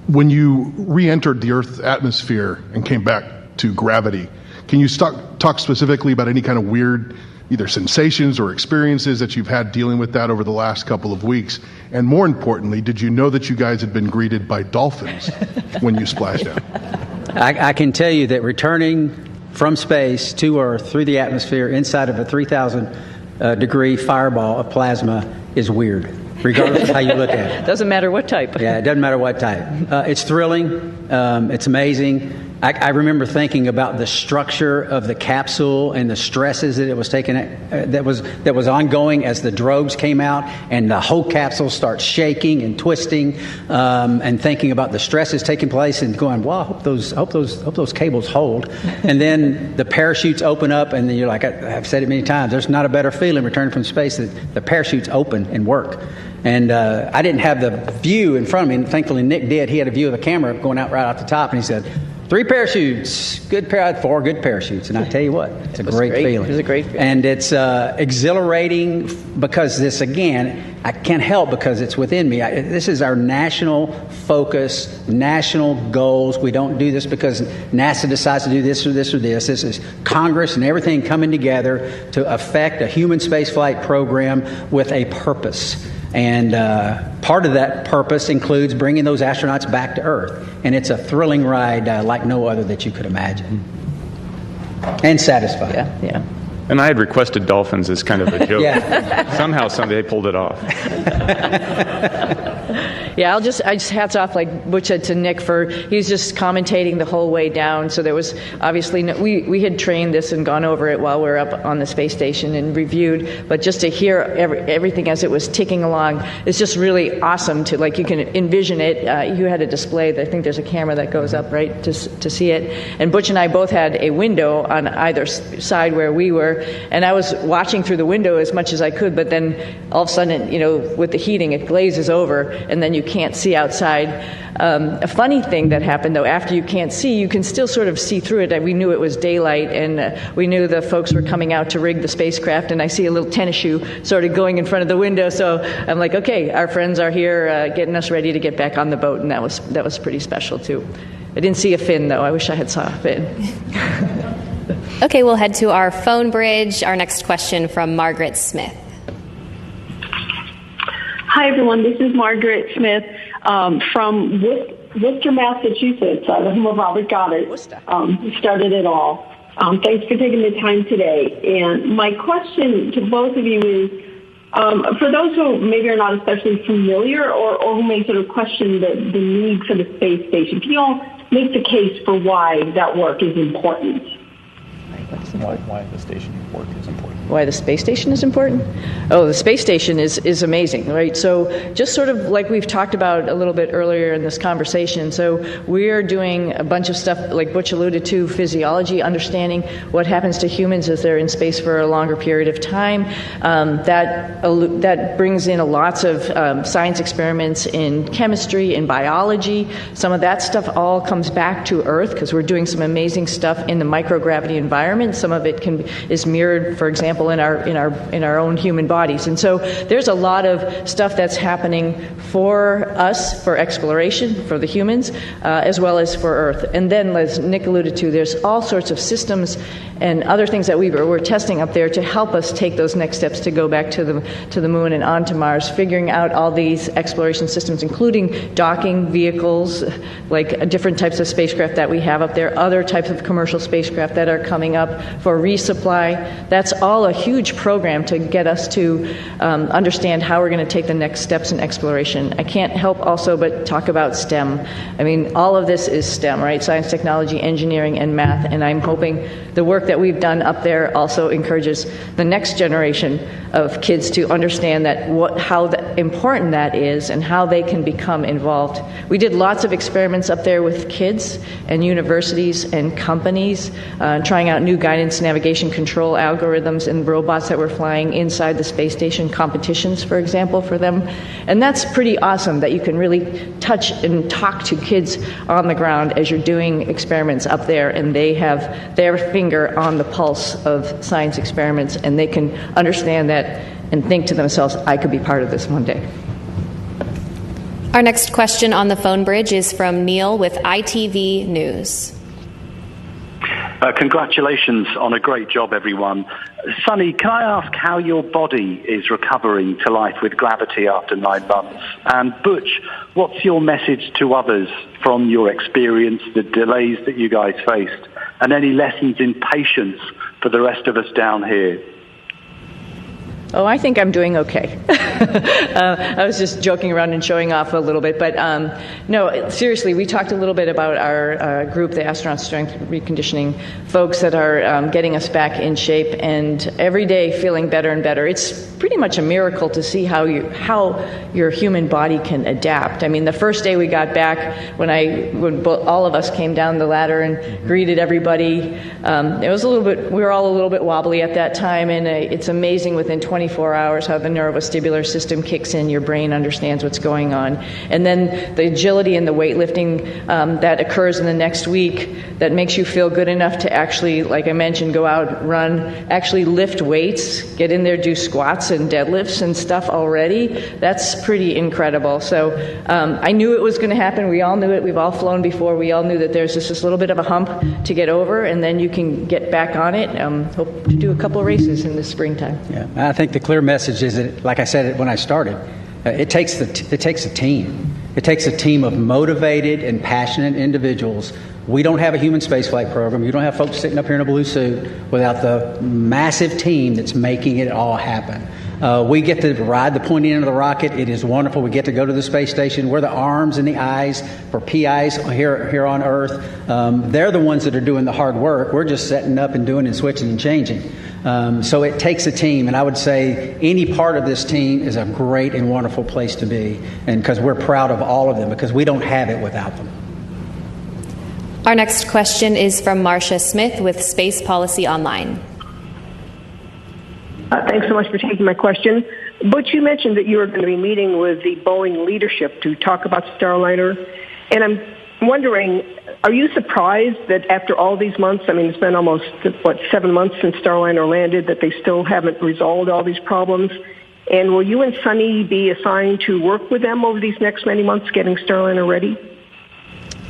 When you re-entered the Earth's atmosphere and came back to gravity, can you talk specifically about any kind of weird either sensations or experiences that you've had dealing with that over the last couple of weeks? And more importantly, did you know that you guys had been greeted by dolphins when you splashed down? I can tell you that returning from space to Earth through the atmosphere inside of a 3,000 degree fireball of plasma is weird, regardless of how you look at it. Doesn't matter what type. Yeah, it doesn't matter what type. It's thrilling. It's amazing. I remember thinking about the structure of the capsule and the stresses that it was taking, that was ongoing as the drogues came out, and the whole capsule starts shaking and twisting, and thinking about the stresses taking place, and going, "Wow, hope those cables hold." And then the parachutes open up, and then you're like, I've said it many times, there's not a better feeling returning from space that the parachutes open and work. And I didn't have the view in front of me, and thankfully Nick did. He had a view of the camera going out right off the top, and he said, 3 parachutes, good pair, 4 good parachutes. And I tell you what, it's a great feeling. It was a great feeling. And it's exhilarating because this, again, I can't help because it's within me. This is our national focus, national goals. We don't do this because NASA decides to do this or this or this. This is Congress and everything coming together to affect a human spaceflight program with a purpose. And part of that purpose includes bringing those astronauts back to Earth. And it's a thrilling ride like no other that you could imagine. And satisfying. Yeah. And I had requested dolphins as kind of a joke. Somehow, they pulled it off. Yeah, I just hats off, like Butch said, to Nick he was just commentating the whole way down. So there was obviously we had trained this and gone over it while we were up on the space station and reviewed. But just to hear everything as it was ticking along, it's just really awesome to, like, you can envision it. You had a display. I think there's a camera that goes up, right, to see it. And Butch and I both had a window on either side where we were, and I was watching through the window as much as I could. But then all of a sudden, with the heating, it glazes over, and then you can't see outside. A funny thing that happened, though, after you can't see, you can still sort of see through it. We knew it was daylight, and we knew the folks were coming out to rig the spacecraft, and I see a little tennis shoe sort of going in front of the window. So I'm like, okay, our friends are here getting us ready to get back on the boat, and that was pretty special, too. I didn't see a fin, though. I wish I had saw a fin. Okay, we'll head to our phone bridge. Our next question from Margaret Smith. Hi, everyone. This is Margaret Smith from Worcester, Massachusetts, the home of Robert Goddard. Who started it all. Thanks for taking the time today. And my question to both of you is, for those who maybe are not especially familiar or who may sort of question the need for the space station, can you all make the case for why that work is important? Why the station work is important. Why the space station is important? Oh, the space station is amazing, right? So just sort of like we've talked about a little bit earlier in this conversation. So we're doing a bunch of stuff, like Butch alluded to, physiology, understanding what happens to humans as they're in space for a longer period of time. That brings in lots of science experiments in chemistry, in biology. Some of that stuff all comes back to Earth because we're doing some amazing stuff in the microgravity environment. Some of it is mirrored, for example, in our own human bodies. And so there's a lot of stuff that's happening for us, for exploration, for the humans, as well as for Earth. And then, as Nick alluded to, there's all sorts of systems and other things that we're testing up there to help us take those next steps to go back to the moon and onto Mars, figuring out all these exploration systems, including docking vehicles, like different types of spacecraft that we have up there, other types of commercial spacecraft that are coming up for resupply. That's all a huge program to get us to understand how we're going to take the next steps in exploration. I can't help also but talk about STEM. I mean, all of this is STEM, right? Science, technology, engineering, and math. And I'm hoping the work that we've done up there also encourages the next generation of kids to understand how important that is and how they can become involved. We did lots of experiments up there with kids and universities and companies, trying out new guidance, navigation, control algorithms and robots that were flying inside the space station, competitions, for example, for them. And that's pretty awesome that you can really touch and talk to kids on the ground as you're doing experiments up there, and they have their finger on the pulse of science experiments, and they can understand that and think to themselves, I could be part of this one day. Our next question on the phone bridge is from Neil with ITV News. Congratulations on a great job, everyone. Sunny, can I ask how your body is recovering to life with gravity after 9 months? And Butch, what's your message to others from your experience, the delays that you guys faced, and any lessons in patience for the rest of us down here? Oh, I think I'm doing okay. I was just joking around and showing off a little bit. But no, seriously, we talked a little bit about our group, the Astronaut Strength Reconditioning folks that are getting us back in shape, and every day feeling better and better. It's pretty much a miracle to see how your human body can adapt. I mean, the first day we got back, when all of us came down the ladder and greeted everybody, it was we were all a little bit wobbly at that time, and it's amazing within 24 hours how the neurovestibular system kicks in, your brain understands what's going on. And then the agility and the weightlifting that occurs in the next week that makes you feel good enough to actually, like I mentioned, go out, run, actually lift weights, get in there, do squats and deadlifts and stuff already. That's pretty incredible. So I knew it was going to happen. We all knew it. We've all flown before. We all knew that there's just this little bit of a hump to get over, and then you can get back on it. Hope to do a couple of races in the springtime. Yeah, I think the clear message is that, like I said when I started, it takes a team. It takes a team of motivated and passionate individuals We don't have a human spaceflight program. You don't have folks sitting up here in a blue suit without the massive team that's making it all happen. We get to ride the pointy end of the rocket. It is wonderful. We get to go to the space station. We're the arms and the eyes for PIs here on Earth. They're the ones that are doing the hard work. We're just setting up and doing and switching and changing. So it takes a team, and I would say any part of this team is a great and wonderful place to be, and because we're proud of all of them, because we don't have it without them. Our next question is from Marcia Smith with Space Policy Online. Thanks so much for taking my question. Butch, you mentioned that you were going to be meeting with the Boeing leadership to talk about Starliner, and I'm wondering, are you surprised that after all these months, I mean, it's been almost, 7 months since Starliner landed, that they still haven't resolved all these problems? And will you and Sunny be assigned to work with them over these next many months getting Starliner ready?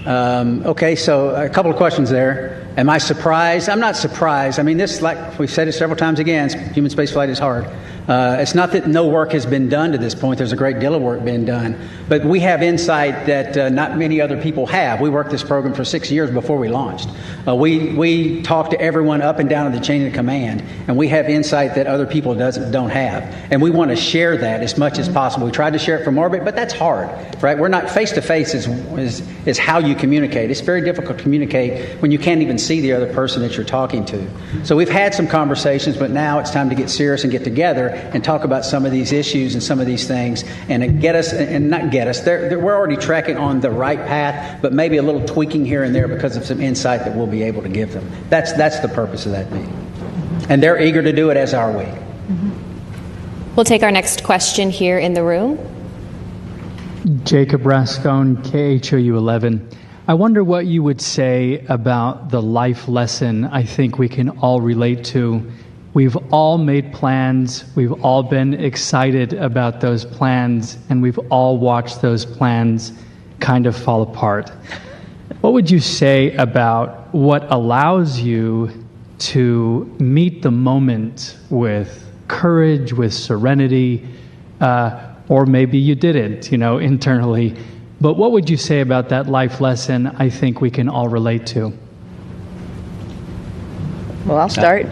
Okay, so a couple of questions there. Am I surprised? I'm not surprised. I mean, this, like we've said it several times again, human spaceflight is hard. It's not that no work has been done to this point. There's a great deal of work being done. But we have insight that not many other people have. We worked this program for 6 years before we launched. We talk to everyone up and down in the chain of command, and we have insight that other people don't have. And we want to share that as much as possible. We tried to share it from orbit, but that's hard, right? We're not face-to-face is how you communicate. It's very difficult to communicate when you can't even see the other person that you're talking to. So we've had some conversations, but now it's time to get serious and get together and talk about some of these issues and some of these things and get us, and not get us. We're already tracking on the right path, but maybe a little tweaking here and there because of some insight that we'll be able to give them. That's the purpose of that meeting. And they're eager to do it, as are we. We'll take our next question here in the room. Jacob Rascone, KHOU 11. I wonder what you would say about the life lesson I think we can all relate to. We've all made plans, we've all been excited about those plans, and we've all watched those plans kind of fall apart. What would you say about what allows you to meet the moment with courage, with serenity, or maybe you didn't, internally. But what would you say about that life lesson I think we can all relate to? Well, I'll start.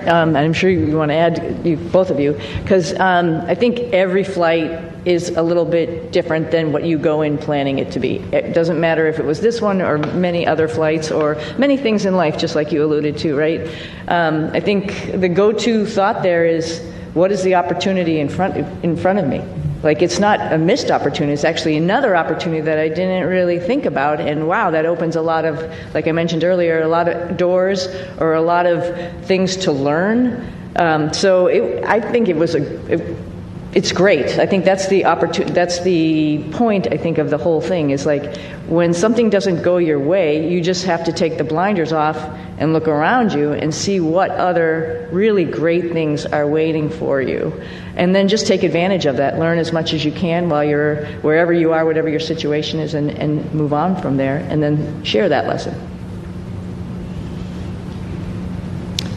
I'm sure you want to add, both of you, because I think every flight is a little bit different than what you go in planning it to be. It doesn't matter if it was this one or many other flights or many things in life, just like you alluded to, right? I think the go-to thought there is, what is the opportunity in front of me? Like, it's not a missed opportunity, it's actually another opportunity that I didn't really think about, and wow, that opens a lot of, like I mentioned earlier, a lot of doors or a lot of things to learn. I think it's great. I think that's the opportunity. That's the point, I think, of the whole thing, is like, when something doesn't go your way, you just have to take the blinders off and look around you and see what other really great things are waiting for you. And then just take advantage of that. Learn as much as you can while you're wherever you are, whatever your situation is, and move on from there, and then share that lesson.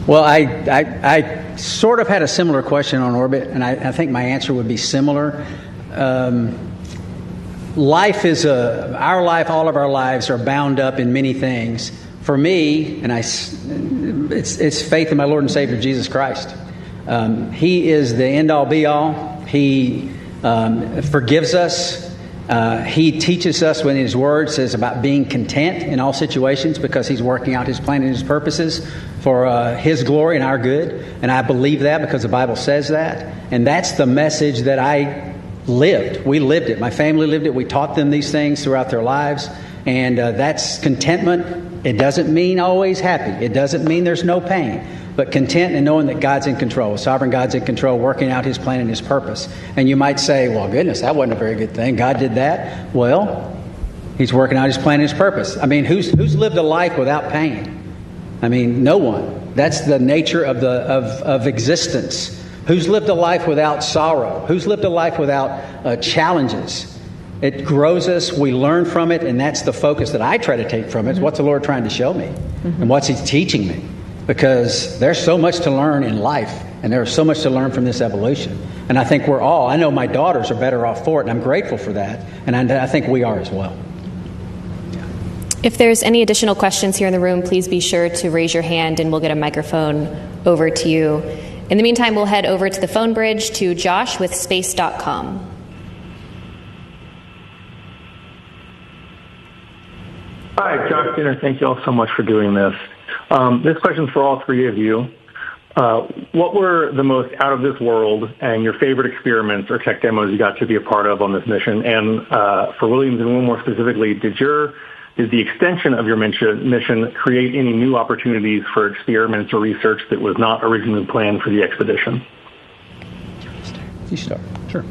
Well, I sort of had a similar question on orbit, and I think my answer would be similar. Life is our life, all of our lives are bound up in many things. For me, and it's faith in my Lord and Savior Jesus Christ. He is the end-all, be-all. He forgives us. He teaches us when His Word says about being content in all situations, because He's working out His plan and His purposes for His glory and our good. And I believe that because the Bible says that. And that's the message that I lived. We lived it. My family lived it. We taught them these things throughout their lives. And that's contentment. It doesn't mean always happy. It doesn't mean there's no pain. But content and knowing that God's in control, sovereign God's in control, working out His plan and His purpose. And you might say, well, goodness, that wasn't a very good thing. God did that. Well, He's working out His plan and His purpose. I mean, who's lived a life without pain? I mean, no one. That's the nature of existence. Who's lived a life without sorrow? Who's lived a life without challenges? It grows us, we learn from it, and that's the focus that I try to take from it. What's the Lord trying to show me? And what's He teaching me? Because there's so much to learn in life, and there's so much to learn from this evolution. And I think I know my daughters are better off for it, and I'm grateful for that. And I think we are as well. If there's any additional questions here in the room, please be sure to raise your hand and we'll get a microphone over to you. In the meantime, we'll head over to the phone bridge to Josh with space.com. Hi, Josh Dinner. Thank you all so much for doing this. This question is for all three of you. What were the most out of this world and your favorite experiments or tech demos you got to be a part of on this mission? And for Williams and Wilmore specifically, did the extension of your mission create any new opportunities for experiments or research that was not originally planned for the expedition? You start. Sure.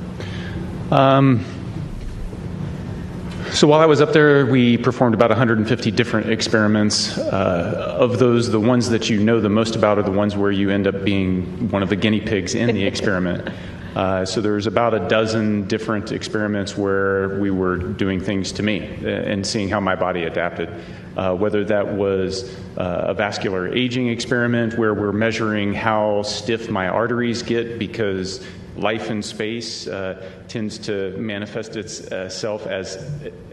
So while I was up there, we performed about 150 different experiments. Of those, the ones that you know the most about are the ones where you end up being one of the guinea pigs in the experiment. So there's about a dozen different experiments where we were doing things to me and seeing how my body adapted. Whether that was a vascular aging experiment where we're measuring how stiff my arteries get because life in space tends to manifest itself as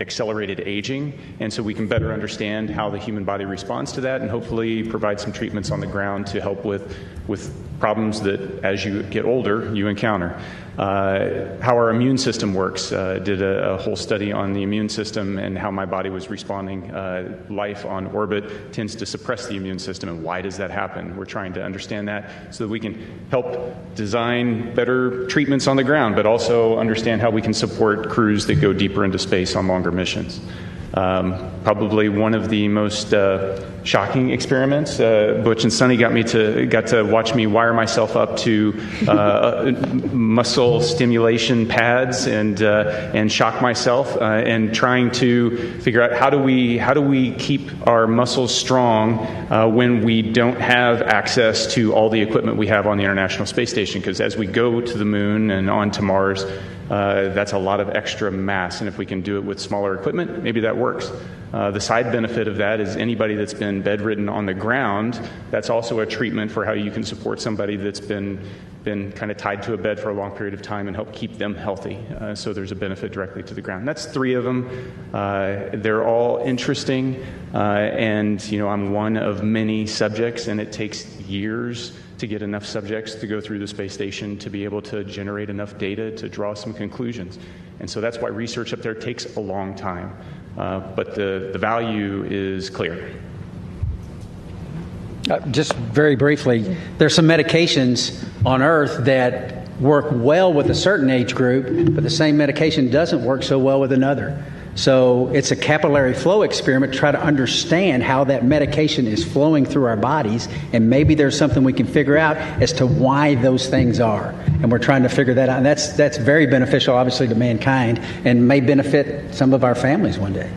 accelerated aging, and so we can better understand how the human body responds to that and hopefully provide some treatments on the ground to help with problems that as you get older you encounter. How our immune system works, did a whole study on the immune system and how my body was responding. Life on orbit tends to suppress the immune system, and why does that happen? We're trying to understand that so that we can help design better treatments on the ground, but also understand how we can support crews that go deeper into space on longer missions. Probably one of the most shocking experiments. Butch and Sunny got to watch me wire myself up to muscle stimulation pads and shock myself and trying to figure out how do we keep our muscles strong when we don't have access to all the equipment we have on the International Space Station, because as we go to the moon and on to Mars, that's a lot of extra mass, and if we can do it with smaller equipment, maybe that works. The side benefit of that is anybody that's been bedridden on the ground, that's also a treatment for how you can support somebody that's been kind of tied to a bed for a long period of time and help keep them healthy. So there's a benefit directly to the ground. That's three of them. They're all interesting, and I'm one of many subjects, and it takes years to get enough subjects to go through the space station to be able to generate enough data to draw some conclusions. And so that's why research up there takes a long time. But the value is clear. Just very briefly, there's some medications on Earth that work well with a certain age group, but the same medication doesn't work so well with another. So it's a capillary flow experiment to try to understand how that medication is flowing through our bodies, and maybe there's something we can figure out as to why those things are. And we're trying to figure that out. And that's very beneficial, obviously, to mankind and may benefit some of our families one day.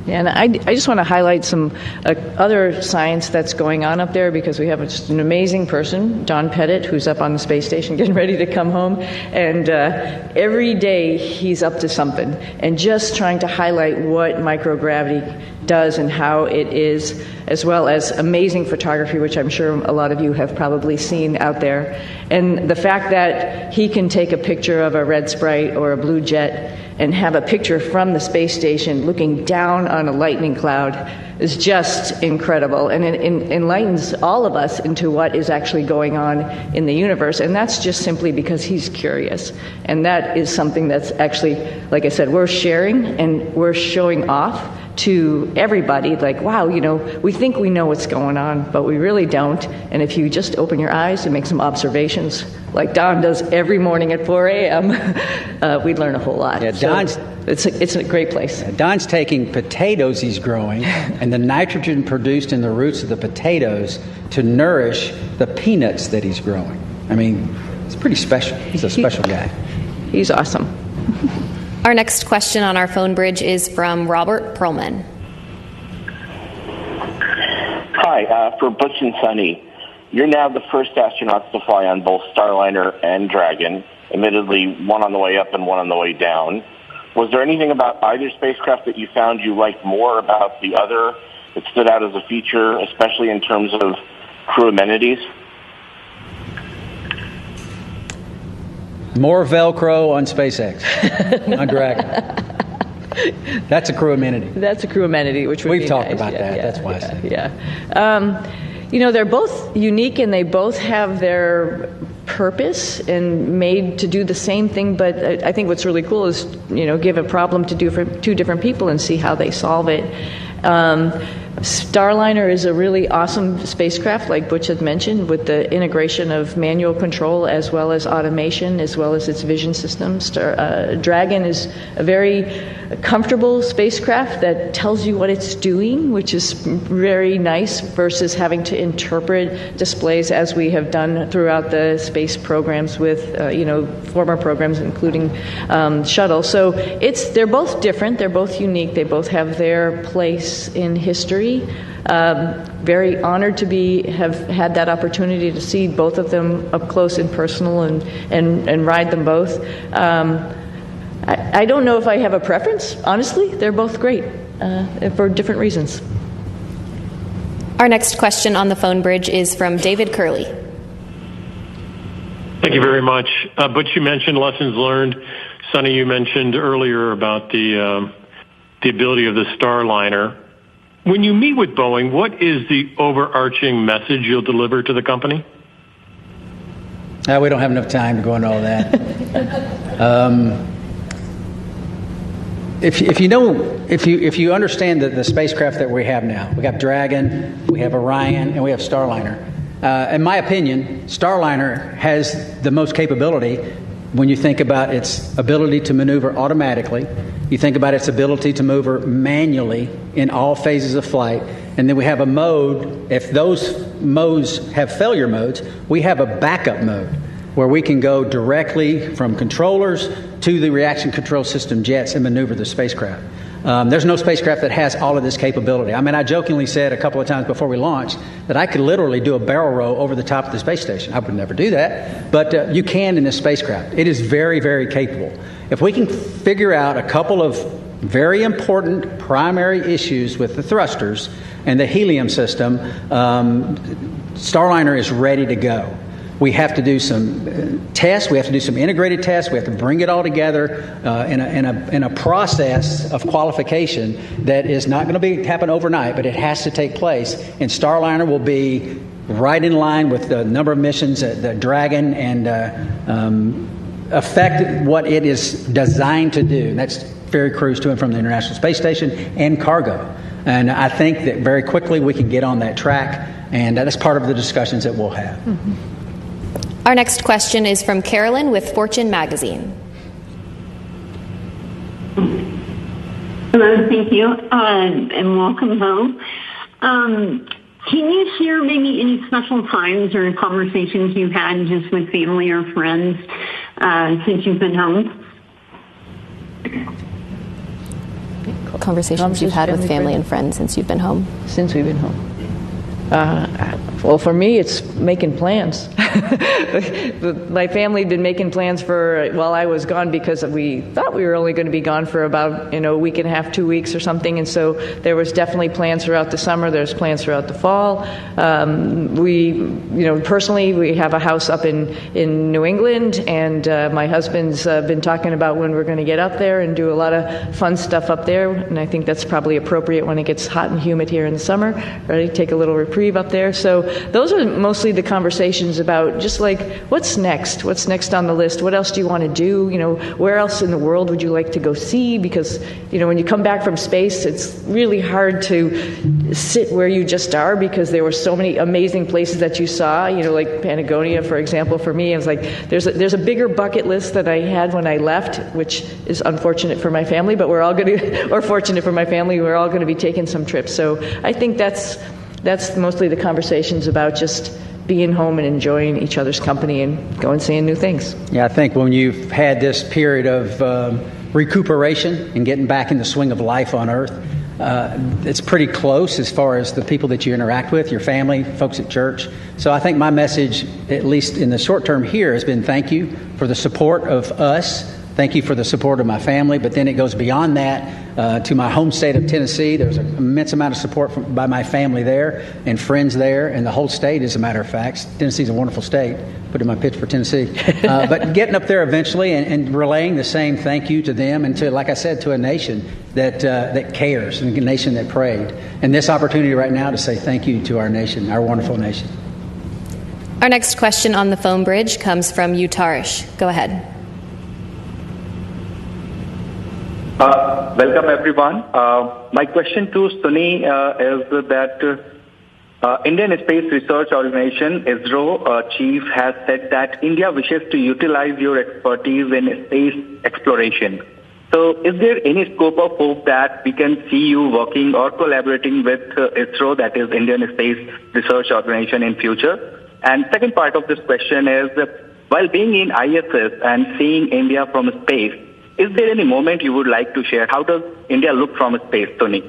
Yeah, and I just want to highlight some other science that's going on up there, because we have just an amazing person, Don Pettit, who's up on the space station getting ready to come home. And every day he's up to something and just trying to highlight what microgravity does and how it is, as well as amazing photography, which I'm sure a lot of you have probably seen out there. And the fact that he can take a picture of a red sprite or a blue jet and have a picture from the space station looking down on a lightning cloud is just incredible, and it enlightens all of us into what is actually going on in the universe. And that's just simply because he's curious. And that is something that's actually, like I said, we're sharing and we're showing off to everybody, like, wow, we think we know what's going on, but we really don't. And if you just open your eyes and make some observations, like Don does every morning at 4 a.m., we'd learn a whole lot. Yeah, it's a great place. Don's taking potatoes he's growing and the nitrogen produced in the roots of the potatoes to nourish the peanuts that he's growing. I mean, it's pretty special. He's a special guy. He's awesome. Our next question on our phone bridge is from Robert Perlman. Hi, for Butch and Sunny. You're now the first astronauts to fly on both Starliner and Dragon, admittedly one on the way up and one on the way down. Was there anything about either spacecraft that you found you liked more about the other that stood out as a feature, especially in terms of crew amenities? More Velcro on SpaceX, on Dragon. That's a crew amenity. That's a crew amenity, which would We've be talked nice. about that. That's why I said it. Yeah. They're both unique, and they both have their purpose and made to do the same thing. But I think what's really cool is, give a problem to two different people and see how they solve it. Starliner is a really awesome spacecraft, like Butch had mentioned, with the integration of manual control as well as automation, as well as its vision systems. Dragon is a very comfortable spacecraft that tells you what it's doing, which is very nice, versus having to interpret displays as we have done throughout the space programs with, former programs, including shuttle. So they're both different. They're both unique. They both have their place in history. Very honored to have had that opportunity to see both of them up close and personal and ride them both. I don't know if I have a preference, honestly. They're both great for different reasons. Our next question on the phone bridge is from David Curley. Thank you very much. Butch, you mentioned lessons learned. Sunny, you mentioned earlier about the ability of the Starliner. When you meet with Boeing, what is the overarching message you'll deliver to the company? We don't have enough time to go into all that. If you understand the spacecraft that we have now, we have Dragon, we have Orion, and we have Starliner. In my opinion, Starliner has the most capability when you think about its ability to maneuver automatically. You think about its ability to maneuver manually in all phases of flight. And then we have a mode, if those modes have failure modes, we have a backup mode where we can go directly from controllers to the reaction control system jets and maneuver the spacecraft. There's no spacecraft that has all of this capability. I mean, I jokingly said a couple of times before we launched that I could literally do a barrel roll over the top of the space station. I would never do that, but you can in this spacecraft. It is very, very capable. If we can figure out a couple of very important primary issues with the thrusters and the helium system, Starliner is ready to go. We have to do some tests. We have to do some integrated tests. We have to bring it all together in a process of qualification that is not going to happen overnight, but it has to take place. And Starliner will be right in line with the number of missions that Dragon and affect what it is designed to do. And that's ferry crews to and from the International Space Station and cargo. And I think that very quickly we can get on that track, and that's part of the discussions that we'll have. Mm-hmm. Our next question is from Carolyn with Fortune Magazine. Hello, thank you, and welcome home. Can you share maybe any special times or conversations you've had just with family or friends since you've been home? Conversations you've had with family and friends since you've been home? Since we've been home. Well, for me, it's making plans. My family had been making plans while I was gone, because we thought we were only going to be gone for about a week and a half, 2 weeks or something. And so there was definitely plans throughout the summer. There's plans throughout the fall. Personally, we have a house up in New England, and my husband's been talking about when we're going to get up there and do a lot of fun stuff up there. And I think that's probably appropriate when it gets hot and humid here in the summer. Right? Take a little reprieve up there. So those are mostly the conversations about just like, what's next? What's next on the list? What else do you want to do? Where else in the world would you like to go see? Because, when you come back from space, it's really hard to sit where you just are, because there were so many amazing places that you saw, like Patagonia, for example. For me, it was like, there's a bigger bucket list than I had when I left, which is unfortunate for my family, but we're all going to, or fortunate for my family, we're all going to be taking some trips. So I think that's mostly the conversations about just being home and enjoying each other's company and going and seeing new things. Yeah, I think when you've had this period of recuperation and getting back in the swing of life on Earth, it's pretty close as far as the people that you interact with, your family, folks at church. So I think my message, at least in the short term here, has been thank you for the support of us Thank you for the support of my family. But then it goes beyond that to my home state of Tennessee. There's an immense amount of support by my family there and friends there, and the whole state, as a matter of fact. Tennessee's a wonderful state. Put in my pitch for Tennessee. But getting up there eventually and relaying the same thank you to them and to, like I said, to a nation that cares, and a nation that prayed. And this opportunity right now to say thank you to our nation, our wonderful nation. Our next question on the phone bridge comes from Utarish. Go ahead. Welcome, everyone. My question to Sunny is that Indian Space Research Organization, ISRO chief, has said that India wishes to utilize your expertise in space exploration. So is there any scope of hope that we can see you working or collaborating with ISRO, that is Indian Space Research Organization, in future? And second part of this question is, while being in ISS and seeing India from space, is there any moment you would like to share? How does India look from space, Tony?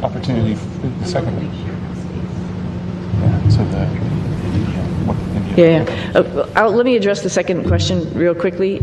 Opportunity, the second one. Let me address the second question real quickly.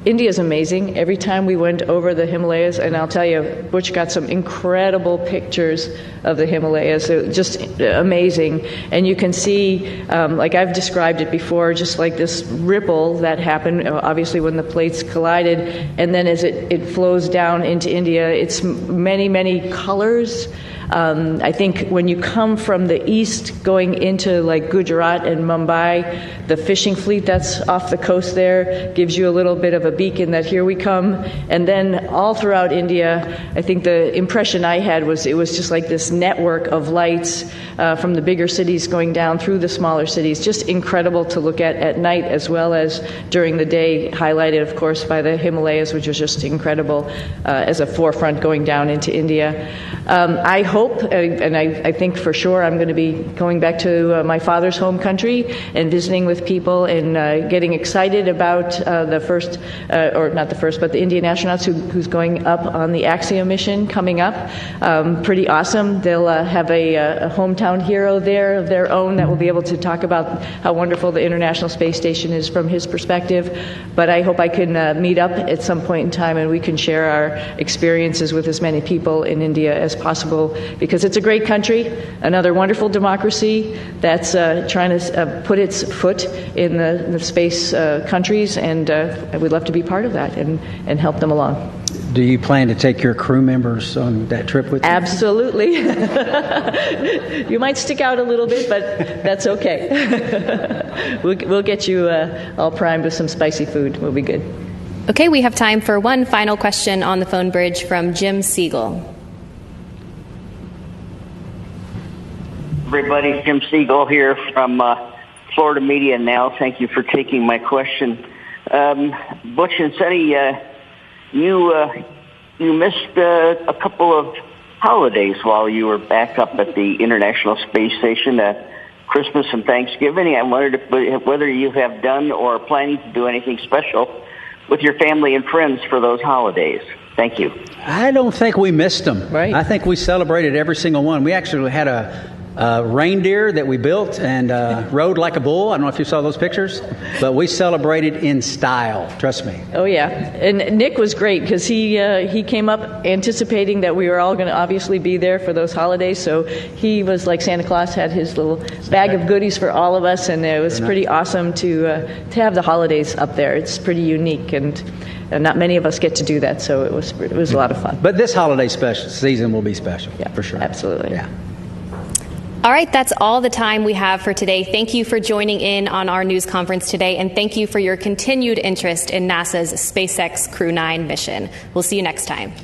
India is amazing. Every time we went over the Himalayas, and I'll tell you, Butch got some incredible pictures of the Himalayas, just amazing. And you can see, like I've described it before, just like this ripple that happened, obviously when the plates collided, and then as it flows down into India, it's many, many colors. I think when you come from the east going into like Gujarat and Mumbai, the fishing fleet that's off the coast there gives you a little bit of a beacon that here we come. And then all throughout India, I think the impression I had was it was just like this network of lights from the bigger cities going down through the smaller cities. Just incredible to look at night as well as during the day, highlighted, of course, by the Himalayas, which was just incredible as a forefront going down into India. I hope, and I think for sure, I'm going to be going back to my father's home country and visiting with people and getting excited about the first, or not the first, but the Indian astronauts who's going up on the Axiom mission coming up. Pretty awesome. They'll have a hometown hero there of their own that will be able to talk about how wonderful the International Space Station is from his perspective. But I hope I can meet up at some point in time and we can share our experiences with as many people in India as possible, because it's a great country, another wonderful democracy that's trying to put its foot in the space countries, and we'd love to be part of that and help them along. Do you plan to take your crew members on that trip with you? Absolutely. You might stick out a little bit, but that's okay. We'll get you all primed with some spicy food. We'll be good. Okay, we have time for one final question on the phone bridge from Jim Siegel. Everybody, Jim Siegel here from Florida Media Now. Thank you for taking my question. Butch and Sunny, you missed a couple of holidays while you were back up at the International Space Station, Christmas and Thanksgiving. I wondered whether you have done or are planning to do anything special with your family and friends for those holidays. Thank you. I don't think we missed them. Right. I think we celebrated every single one. We actually had a reindeer that we built and rode like a bull. I don't know if you saw those pictures, but we celebrated in style. Trust me. Oh yeah, and Nick was great because he came up anticipating that we were all going to obviously be there for those holidays. So he was like Santa Claus, had his little bag of goodies for all of us, and it was pretty awesome to have the holidays up there. It's pretty unique, and not many of us get to do that. So it was a lot of fun. But this holiday season will be special. Yeah, for sure. Absolutely. Yeah. All right, that's all the time we have for today. Thank you for joining in on our news conference today, and thank you for your continued interest in NASA's SpaceX Crew-9 mission. We'll see you next time.